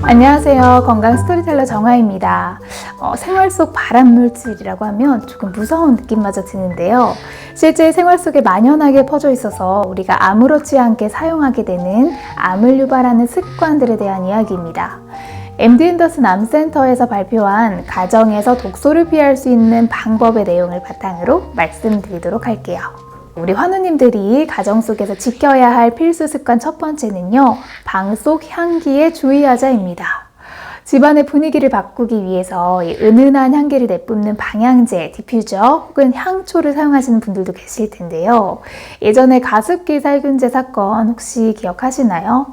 안녕하세요. 건강 스토리텔러 정아입니다. 생활 속 발암물질이라고 하면 조금 무서운 느낌마저 드는데요. 실제 생활 속에 만연하게 퍼져 있어서 우리가 아무렇지 않게 사용하게 되는 암을 유발하는 습관들에 대한 이야기입니다. MD 앤더슨 암센터에서 발표한 가정에서 독소를 피할 수 있는 방법의 내용을 바탕으로 말씀드리도록 할게요. 우리 환우님들이 가정 속에서 지켜야 할 필수 습관 첫 번째는요, 방 속 향기에 주의하자입니다. 집안의 분위기를 바꾸기 위해서 은은한 향기를 내뿜는 방향제, 디퓨저 혹은 향초를 사용하시는 분들도 계실 텐데요. 예전에 가습기 살균제 사건 혹시 기억하시나요?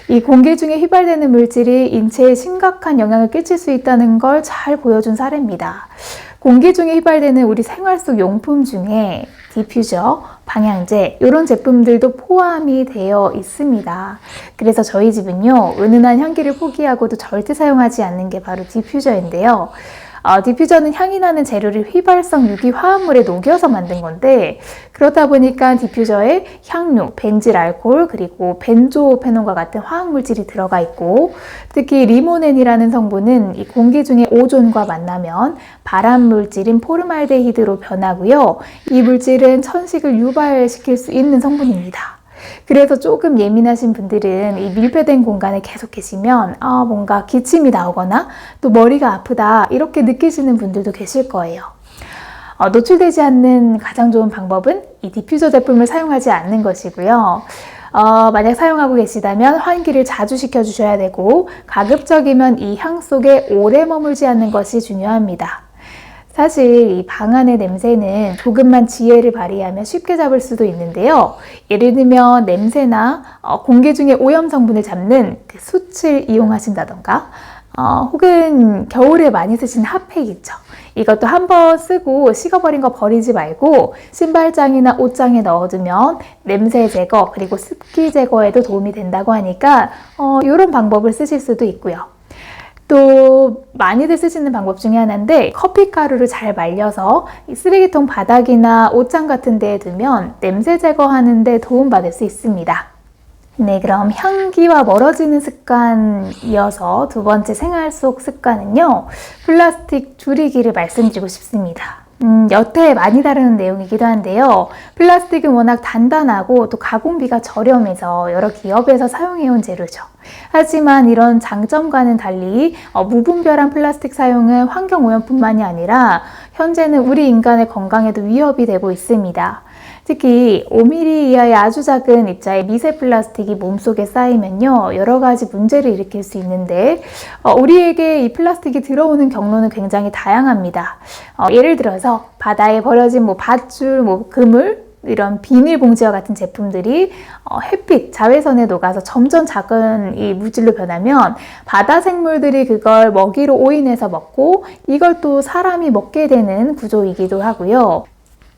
이 공기 중에 휘발되는 물질이 인체에 심각한 영향을 끼칠 수 있다는 걸 잘 보여준 사례입니다. 공기 중에 휘발되는 우리 생활 속 용품 중에 디퓨저, 방향제 이런 제품들도 포함이 되어 있습니다. 그래서 저희 집은요, 은은한 향기를 포기하고도 절대 사용하지 않는 게 바로 디퓨저인데요. 디퓨저는 향이 나는 재료를 휘발성 유기 화합물에 녹여서 만든 건데, 그렇다 보니까 디퓨저에 향료, 벤질 알코올, 그리고 벤조페논과 같은 화학물질이 들어가 있고, 특히 리모넨이라는 성분은 이 공기 중에 오존과 만나면 발암물질인 포르말데히드로 변하고요. 이 물질은 천식을 유발시킬 수 있는 성분입니다. 그래서 조금 예민하신 분들은 이 밀폐된 공간에 계속 계시면 뭔가 기침이 나오거나 또 머리가 아프다 이렇게 느끼시는 분들도 계실 거예요. 노출되지 않는 가장 좋은 방법은 이 디퓨저 제품을 사용하지 않는 것이고요. 만약 사용하고 계시다면 환기를 자주 시켜주셔야 되고, 가급적이면 이 향 속에 오래 머물지 않는 것이 중요합니다. 사실 이 방 안의 냄새는 조금만 지혜를 발휘하면 쉽게 잡을 수도 있는데요. 예를 들면 냄새나 공기 중에 오염 성분을 잡는 그 숯을 이용하신다던가, 혹은 겨울에 많이 쓰시는 핫팩 있죠. 이것도 한번 쓰고 식어버린 거 버리지 말고 신발장이나 옷장에 넣어두면 냄새 제거 그리고 습기 제거에도 도움이 된다고 하니까 이런 방법을 쓰실 수도 있고요. 또 많이들 쓰시는 방법 중에 하나인데, 커피가루를 잘 말려서 쓰레기통 바닥이나 옷장 같은 데에 두면 냄새 제거하는 데 도움받을 수 있습니다. 네, 그럼 향기와 멀어지는 습관 이어서 두 번째 생활 속 습관은요, 플라스틱 줄이기를 말씀드리고 싶습니다. 여태 많이 다루는 내용이기도 한데요. 플라스틱은 워낙 단단하고 또 가공비가 저렴해서 여러 기업에서 사용해온 재료죠. 하지만 이런 장점과는 달리 무분별한 플라스틱 사용은 환경오염뿐만이 아니라 현재는 우리 인간의 건강에도 위협이 되고 있습니다. 특히 5mm 이하의 아주 작은 입자의 미세 플라스틱이 몸속에 쌓이면요, 여러 가지 문제를 일으킬 수 있는데, 우리에게 이 플라스틱이 들어오는 경로는 굉장히 다양합니다. 예를 들어서 바다에 버려진 밧줄, 그물, 이런 비닐봉지와 같은 제품들이 햇빛, 자외선에 녹아서 점점 작은 이 물질로 변하면 바다 생물들이 그걸 먹이로 오인해서 먹고, 이걸 또 사람이 먹게 되는 구조이기도 하고요.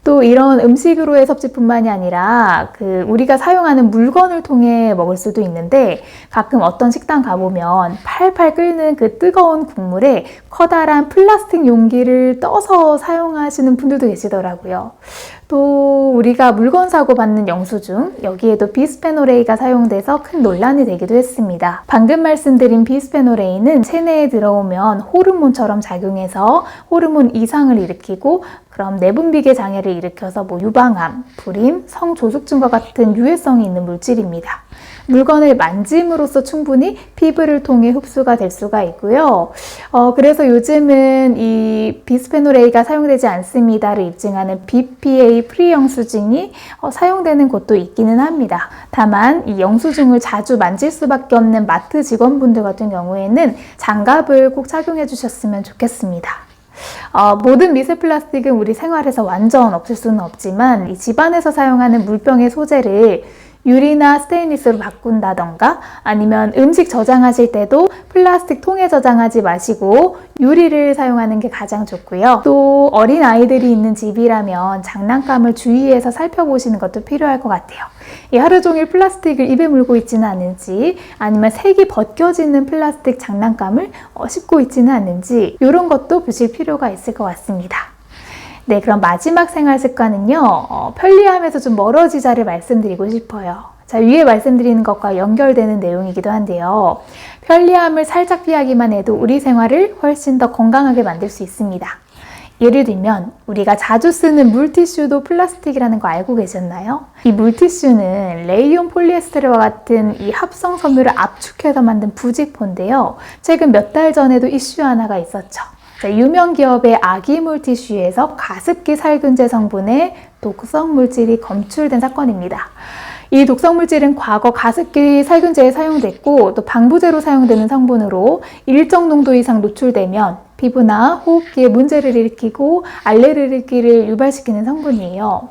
또 이런 음식으로의 섭취뿐만이 아니라 우리가 사용하는 물건을 통해 먹을 수도 있는데, 가끔 어떤 식당 가보면 팔팔 끓는 그 뜨거운 국물에 커다란 플라스틱 용기를 떠서 사용하시는 분들도 계시더라고요. 또 우리가 물건 사고 받는 영수증, 여기에도 비스페놀 A가 사용돼서 큰 논란이 되기도 했습니다. 방금 말씀드린 비스페놀 A는 체내에 들어오면 호르몬처럼 작용해서 호르몬 이상을 일으키고, 그럼 내분비계 장애를 일으켜서 유방암, 불임, 성조숙증과 같은 유해성이 있는 물질입니다. 물건을 만짐으로써 충분히 피부를 통해 흡수가 될 수가 있고요. 그래서 요즘은 이 비스페놀 A가 사용되지 않습니다를 입증하는 BPA 프리 영수증이 사용되는 곳도 있기는 합니다. 다만 이 영수증을 자주 만질 수밖에 없는 마트 직원분들 같은 경우에는 장갑을 꼭 착용해 주셨으면 좋겠습니다. 모든 미세 플라스틱은 우리 생활에서 완전 없을 수는 없지만, 이 집안에서 사용하는 물병의 소재를 유리나 스테인리스로 바꾼다던가, 아니면 음식 저장하실 때도 플라스틱 통에 저장하지 마시고 유리를 사용하는 게 가장 좋고요. 또 어린 아이들이 있는 집이라면 장난감을 주의해서 살펴보시는 것도 필요할 것 같아요. 하루 종일 플라스틱을 입에 물고 있지는 않은지, 아니면 색이 벗겨지는 플라스틱 장난감을 씹고 있지는 않는지, 이런 것도 보실 필요가 있을 것 같습니다. 네, 그럼 마지막 생활 습관은요, 편리함에서 좀 멀어지자를 말씀드리고 싶어요. 자, 위에 말씀드리는 것과 연결되는 내용이기도 한데요. 편리함을 살짝 피하기만 해도 우리 생활을 훨씬 더 건강하게 만들 수 있습니다. 예를 들면 우리가 자주 쓰는 물티슈도 플라스틱이라는 거 알고 계셨나요? 이 물티슈는 레이온 폴리에스테르와 같은 이 합성 섬유를 압축해서 만든 부직포인데요. 최근 몇 달 전에도 이슈 하나가 있었죠. 자, 유명 기업의 아기 물티슈에서 가습기 살균제 성분의 독성 물질이 검출된 사건입니다. 이 독성 물질은 과거 가습기 살균제에 사용됐고 또 방부제로 사용되는 성분으로 일정 농도 이상 노출되면 피부나 호흡기에 문제를 일으키고 알레르기를 유발시키는 성분이에요.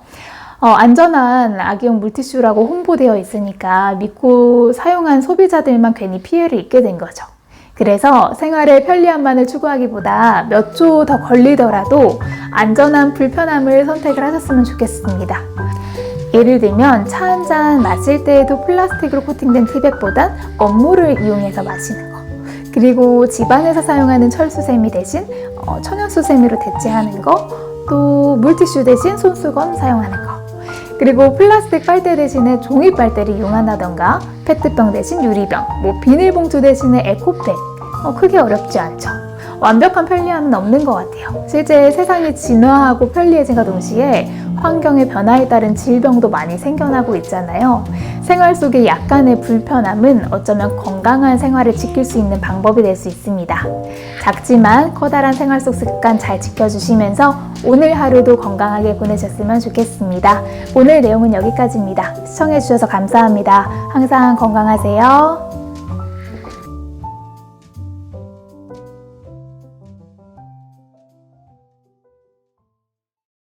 안전한 아기용 물티슈라고 홍보되어 있으니까 믿고 사용한 소비자들만 괜히 피해를 입게 된 거죠. 그래서 생활의 편리함만을 추구하기보다 몇 초 더 걸리더라도 안전한 불편함을 선택을 하셨으면 좋겠습니다. 예를 들면 차 한 잔 마실 때에도 플라스틱으로 코팅된 티백보단 원물을 이용해서 마시는 거, 그리고 집안에서 사용하는 철수세미 대신 천연수세미로 대체하는 거, 또 물티슈 대신 손수건 사용하는 거, 그리고 플라스틱 빨대 대신에 종이 빨대를 이용한다던가 페트병 대신 유리병, 비닐봉투 대신에 에코백, 크게 어렵지 않죠. 완벽한 편리함은 없는 것 같아요. 실제 세상이 진화하고 편리해진과 동시에 환경의 변화에 따른 질병도 많이 생겨나고 있잖아요. 생활 속의 약간의 불편함은 어쩌면 건강한 생활을 지킬 수 있는 방법이 될 수 있습니다. 작지만 커다란 생활 속 습관 잘 지켜주시면서 오늘 하루도 건강하게 보내셨으면 좋겠습니다. 오늘 내용은 여기까지입니다. 시청해주셔서 감사합니다. 항상 건강하세요.